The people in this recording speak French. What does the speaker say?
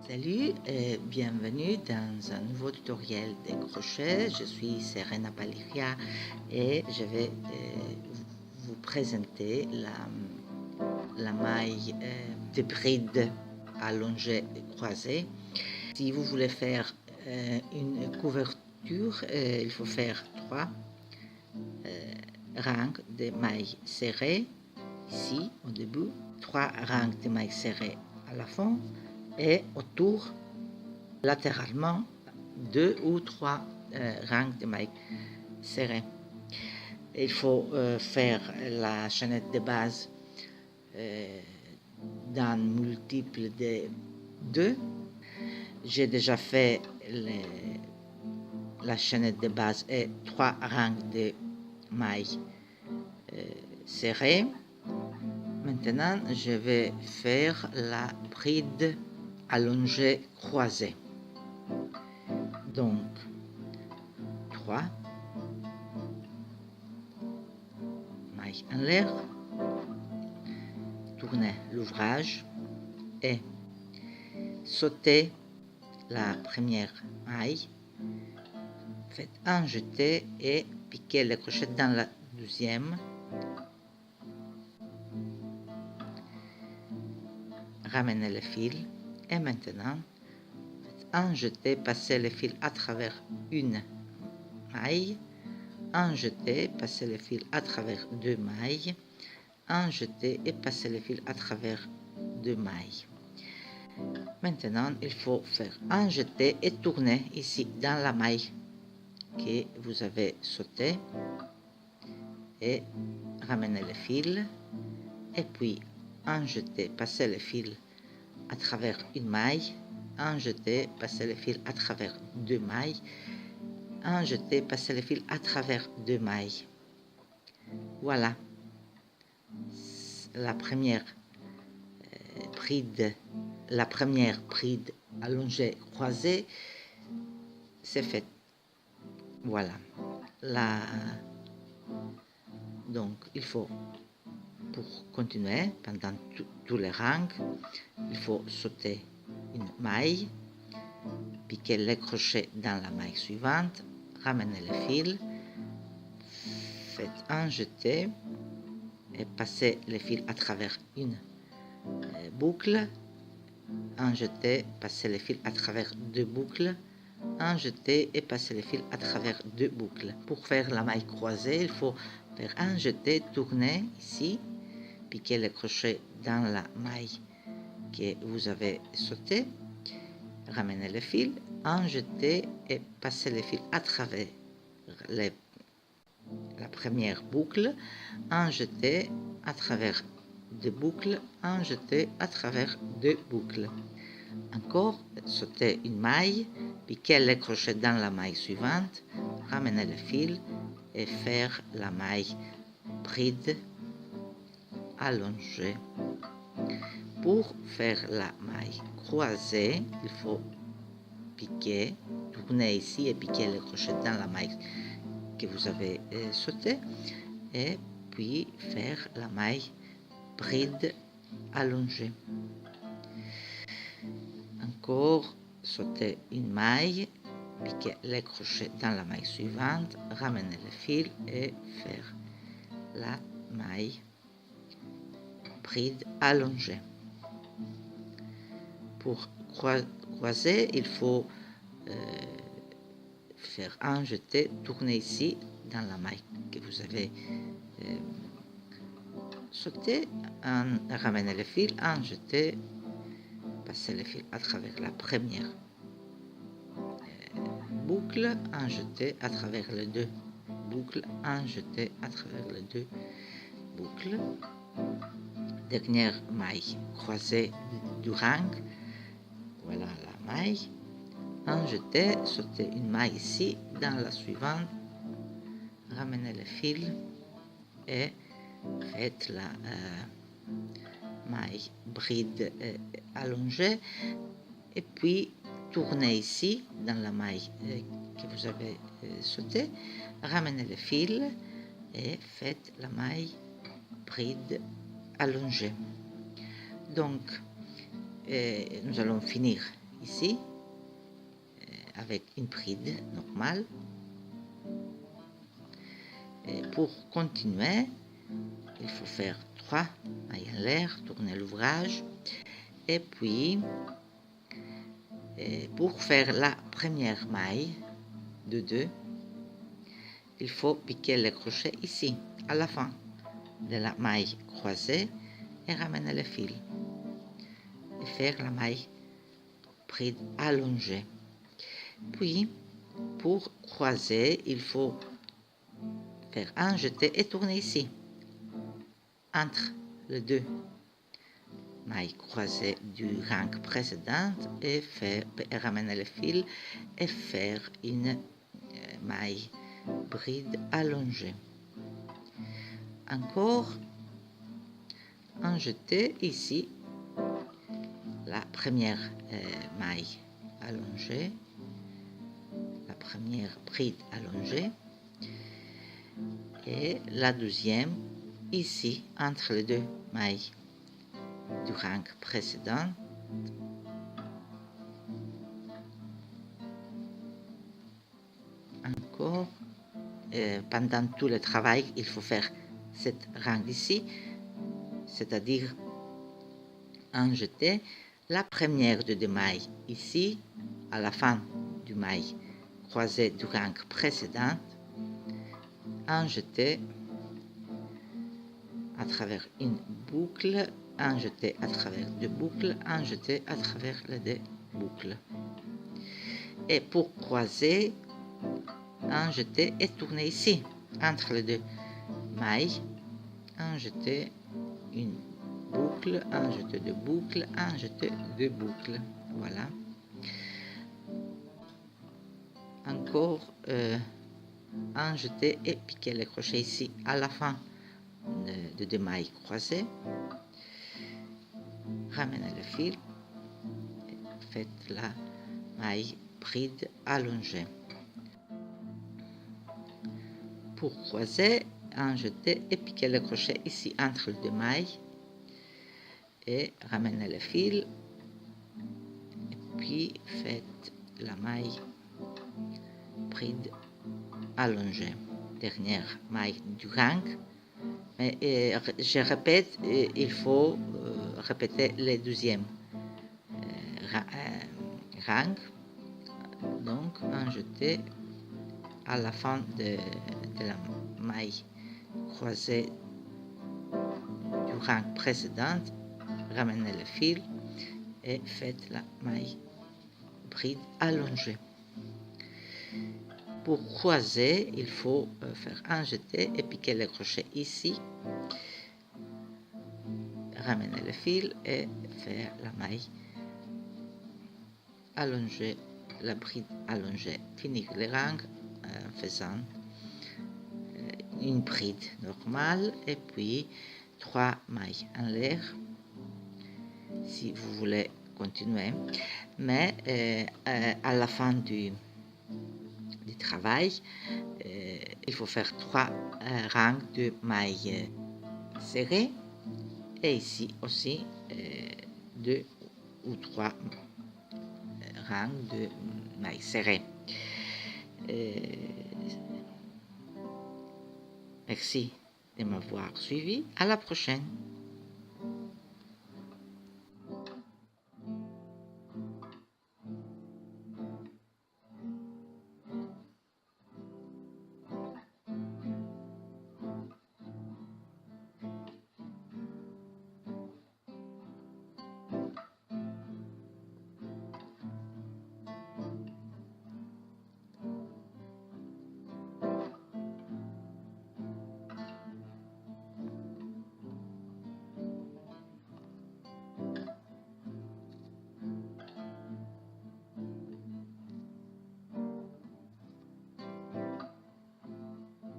Salut et bienvenue dans un nouveau tutoriel de crochet. Je suis Serena Paliria et je vais vous présenter la maille de bride allongée et croisée. Si vous voulez faire une couverture, il faut faire 3 rangs de mailles serrées ici au début, 3 rangs de mailles serrées à la fin et autour, latéralement, 2 ou 3 rangs de mailles serrées. Il faut faire la chaînette de base d'un multiple de 2. J'ai déjà fait la chaînette de base et 3 rangs de mailles serrées. Maintenant, je vais faire la bride allongée croisée. Donc, 3 mailles en l'air, tournez l'ouvrage et sautez la première maille, faites un jeté et piquez le crochet dans la deuxième. Ramenez le fil et maintenant faites un jeté, passez le fil à travers une maille, un jeté, passez le fil à travers 2 mailles, un jeté et passez le fil à travers 2 mailles. Maintenant, il faut faire un jeté et tourner ici dans la maille que vous avez sauté et ramener le fil et puis un jeté, passer le fil à travers une maille, un jeté, passer le fil à travers 2 mailles, un jeté, passer le fil à travers 2 mailles. Voilà, la première bride allongée croisée, c'est fait. Voilà. Donc, il faut, pour continuer pendant tous les rangs, il faut sauter une maille, piquer le crochet dans la maille suivante, ramener le fil, faites un jeté et passez le fil à travers une boucle, un jeté, passer le fil à travers 2 boucles, un jeté et passer le fil à travers 2 boucles. Pour faire la maille croisée, il faut faire un jeté, tourner ici, piquer le crochet dans la maille que vous avez sauté, ramener le fil, un jeté et passer le fil à travers la première boucle, un jeté à travers 2 boucles, un jeté à travers 2 boucles. Encore, sauter une maille, piquer le crochet dans la maille suivante, ramener le fil et faire la maille bride allongée. Pour faire la maille croisée, il faut piquer, tourner ici et piquer le crochet dans la maille que vous avez sauté et puis faire la maille bride allongée. Encore, sauter une maille, piquer le crochet dans la maille suivante, ramener le fil et faire la maille bride allongée. Pour croiser, il faut faire un jeté, tourner ici dans la maille que vous avez sauté, ramener le fil, un jeté, passer le fil à travers la première boucle, un jeté à travers les 2 boucles, un jeté à travers les 2 boucles. Dernière maille croisée du rang, voilà la maille, un jeté, sauter une maille ici, dans la suivante, ramener le fil et faites la maille bride allongée et puis tournez ici dans la maille que vous avez sautée, ramenez le fil et faites la maille bride allongée. Donc, nous allons finir ici, avec une bride normale. Et pour continuer, il faut faire 3 mailles en l'air, tourner l'ouvrage, et puis pour faire la première maille de 2, il faut piquer le crochet ici, à la fin de la maille croisée, et ramener le fil et faire la maille bride allongée. Puis pour croiser, il faut faire un jeté et tourner ici entre les 2 mailles croisées du rang précédent et ramener le fil et faire une maille bride allongée. Encore un jeté ici, la première maille allongée, la première bride allongée, et la deuxième ici entre les 2 mailles du rang précédent. Encore, pendant tout le travail, il faut faire cette rang ici, c'est-à-dire un jeté, la première de 2 mailles ici, à la fin du maille croisée du rang précédent, un jeté à travers une boucle, un jeté à travers 2 boucles, un jeté à travers les 2 boucles. Et pour croiser, un jeté et tourner ici, entre les 2 mailles, un jeté, une boucle, un jeté de boucle, un jeté de boucle. Voilà. Encore un jeté et piquer le crochet ici à la fin de 2 mailles croisées. Ramenez le fil et faites la maille bride allongée. Pour croiser, un jeté et piquer le crochet ici entre les 2 mailles et ramenez le fil et puis faites la maille bride allongée. Dernière maille du rang. Et je répète, il faut répéter le deuxième rang. Donc un jeté à la fin de la maille croisée du rang précédent, ramenez le fil et faites la maille bride allongée. Pour croiser, il faut faire un jeté et piquer le crochet ici, ramener le fil et faire la maille allongée, la bride allongée. Finir le rang en faisant une bride normale et puis 3 mailles en l'air si vous voulez continuer. Mais à la fin du travail, il faut faire 3 rangs de mailles serrées et ici aussi 2 ou 3 rangs de mailles serrées. Merci de m'avoir suivi. À la prochaine.